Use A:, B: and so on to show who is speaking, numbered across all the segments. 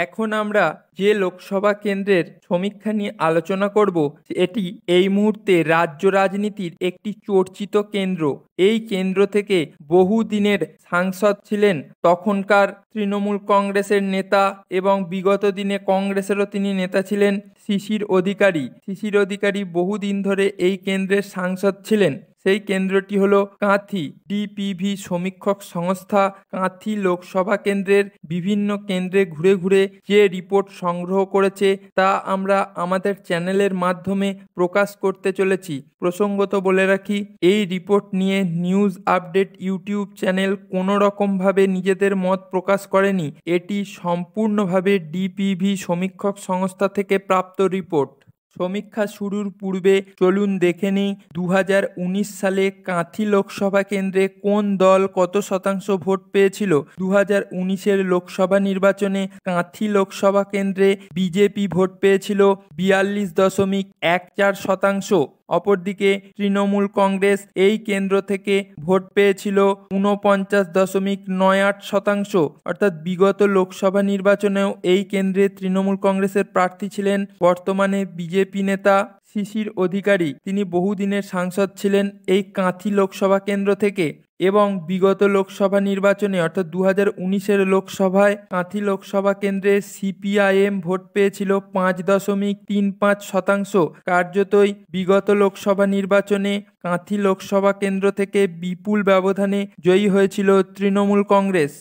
A: এখন আমরা যে লোকসভা কেন্দ্রের সমীক্ষা নিয়ে আলোচনা করব এটি এই মুহূর্তে রাজ্য রাজনীতির একটি চর্চিত কেন্দ্র। এই কেন্দ্র থেকে বহুদিনের সাংসদ ছিলেন তখনকার তৃণমূল কংগ্রেসের নেতা এবং বিগত দিনে কংগ্রেসেরও তিনি নেতা ছিলেন শিশির অধিকারী। শিশির অধিকারী বহুদিন ধরে এই কেন্দ্রের সাংসদ ছিলেন। সেই কেন্দ্রটি হলো কাঁথি। ডিপিভি সমীক্ষক সংস্থা কাঁথি লোকসভা কেন্দ্রের বিভিন্ন কেন্দ্রে ঘুরে ঘুরে যে রিপোর্ট সংগ্রহ করেছে তা আমরা আমাদের চ্যানেলের মাধ্যমে প্রকাশ করতে চলেছি। প্রসঙ্গত বলে রাখি, এই রিপোর্ট নিয়ে নিউজ আপডেট ইউটিউব চ্যানেল কোনো রকমভাবে নিজেদের মত প্রকাশ করেনি। এটি সম্পূর্ণভাবে ডিপিভি সমীক্ষক সংস্থা থেকে প্রাপ্ত রিপোর্ট। সমীক্ষা শুরুর পূর্বে চলুন দেখে নিই 2019 সালে কাঁথি লোকসভা কেন্দ্রে কোন দল কত শতাংশ ভোট পেয়েছিল। 2019-এর লোকসভা নির্বাচনে কাঁথি লোকসভা কেন্দ্রে বিজেপি ভোট পেয়েছিল 42.14%। অপরদিকে তৃণমূল কংগ্রেস এই কেন্দ্র থেকে ভোট পেয়েছিল 49.98%। অর্থাৎ বিগত লোকসভা নির্বাচনেও এই কেন্দ্রে তৃণমূল কংগ্রেসের প্রার্থী ছিলেন বর্তমানে বিজেপি নেতা শিশির অধিকারী। তিনি বহুদিনের সাংসদ ছিলেন এই কাঁথি লোকসভা কেন্দ্র থেকে এবং বিগত লোকসভা নির্বাচনে অর্থাৎ 2019-এর লোকসভায় কাঁথি লোকসভা কেন্দ্রে সিপিআইএম ভোট পেয়েছিল 5.35%। কার্যতই বিগত লোকসভা নির্বাচনে কাঁথি লোকসভা কেন্দ্র থেকে বিপুল ব্যবধানে জয়ী হয়েছিল তৃণমূল কংগ্রেস।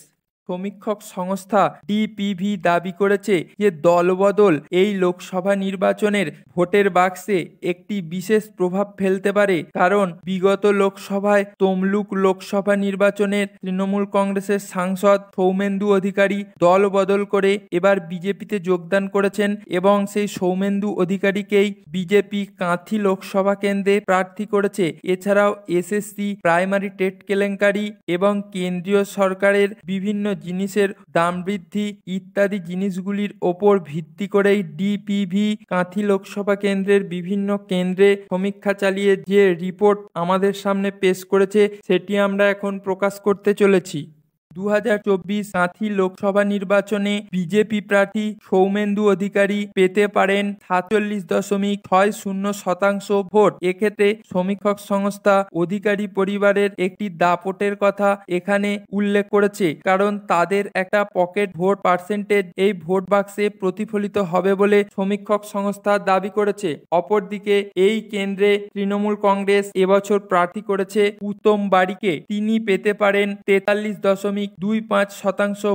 A: সমীক্ষক সংস্থা ডিপিভি দাবি করেছে যে দলবদল এই লোকসভা নির্বাচনের ভোটের বাক্সে একটি বিশেষ প্রভাব ফেলতে পারে, কারণ বিগত লোকসভায় তমলুক লোকসভা নির্বাচনের তৃণমূল কংগ্রেসের সাংসদ সৌমেন্দু অধিকারী দল বদল করে এবার বিজেপিতে যোগদান করেছেন এবং সেই সৌমেন্দু অধিকারীকেই বিজেপি কাঁথি লোকসভা কেন্দ্রে প্রার্থী করেছে। এছাড়াও এসএসসি প্রাইমারি টেট কেলেঙ্কারি এবং কেন্দ্রীয় সরকারের বিভিন্ন জিনিসের দাম বৃদ্ধি ইত্যাদি জিনিসগুলির ওপর ভিত্তি করেই ডিপিভি কাঁথি লোকসভা কেন্দ্রের বিভিন্ন কেন্দ্রে সমীক্ষা চালিয়ে যে রিপোর্ট আমাদের সামনে পেশ করেছে সেটি আমরা এখন প্রকাশ করতে চলেছি। 2024 কাঁথি লোকসভা নির্বাচনে বিজেপি প্রার্থী সৌমেন্দু অধিকারী পেতে পারেন 47.60% ভোট। এক্ষেত্রে সমীক্ষক সংস্থা অধিকারী পরিবারের একটি দাপটের কথা এখানে উল্লেখ করেছে, কারণ তাদের একটা পকেট ভোট পার্সেন্টেজ এই ভোট বাক্সে প্রতিফলিত হবে বলে সমীক্ষক সংস্থা দাবি করেছে। অপরদিকে এই কেন্দ্রে তৃণমূল কংগ্রেস এবছর প্রার্থী করেছে উত্তম বাড়িকে। তিনি পেতে পারেন 43.25%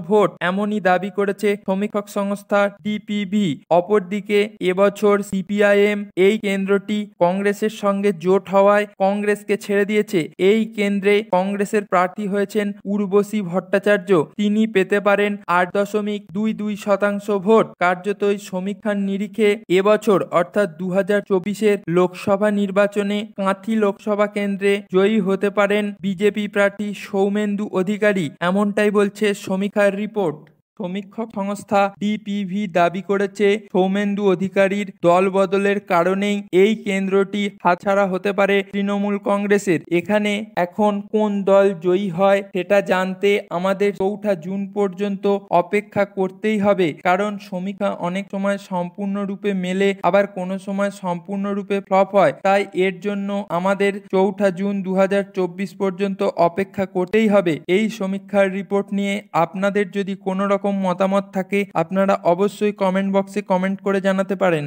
A: ভোট, এমনই দাবি করেছে সমীক্ষক সংস্থা ডিপিভি। অপরদিকে এবছর সিপিআইএম এই কেন্দ্রটি কংগ্রেসের সঙ্গে জোট হওয়ায় কংগ্রেসকে ছেড়ে দিয়েছে। এই কেন্দ্রে কংগ্রেসের প্রার্থী হয়েছেন উর্বশী ভট্টাচার্য। তিনি পেতে পারেন 8.22% ভোট। কার্যতই সমীক্ষার নিরিখে এবছর অর্থাৎ 2024-এর লোকসভা নির্বাচনে কাঁথি লোকসভা কেন্দ্রে জয়ী হতে পারেন বিজেপি প্রার্থী সৌমেন্দু অধিকারী, এমনটাই বলছে সমীক্ষার রিপোর্ট। সমীক্ষক সংস্থা ডিপিভি দাবি করেছে সৌমেন্দু অধিকারীর দল বদলের কারণেই এই কেন্দ্রটি হাতছাড়া হতে পারে তৃণমূল কংগ্রেসের। এখানে এখন কোন দল জয়ী হয় সেটা জানতে আমাদের 4 জুন পর্যন্ত অপেক্ষা করতেই হবে, কারণ সমীক্ষা অনেক সময় সম্পূর্ণরূপে মেলে আবার কোনো সময় সম্পূর্ণরূপে ফ্লপ হয়। তাই এর জন্য আমাদের 4 জুন 2024 পর্যন্ত অপেক্ষা করতেই হবে। এই সমীক্ষার রিপোর্ট নিয়ে আপনাদের যদি কোনো রকম মতামত থাকে আপনারা অবশ্যই কমেন্ট বক্সে কমেন্ট করে জানাতে পারেন।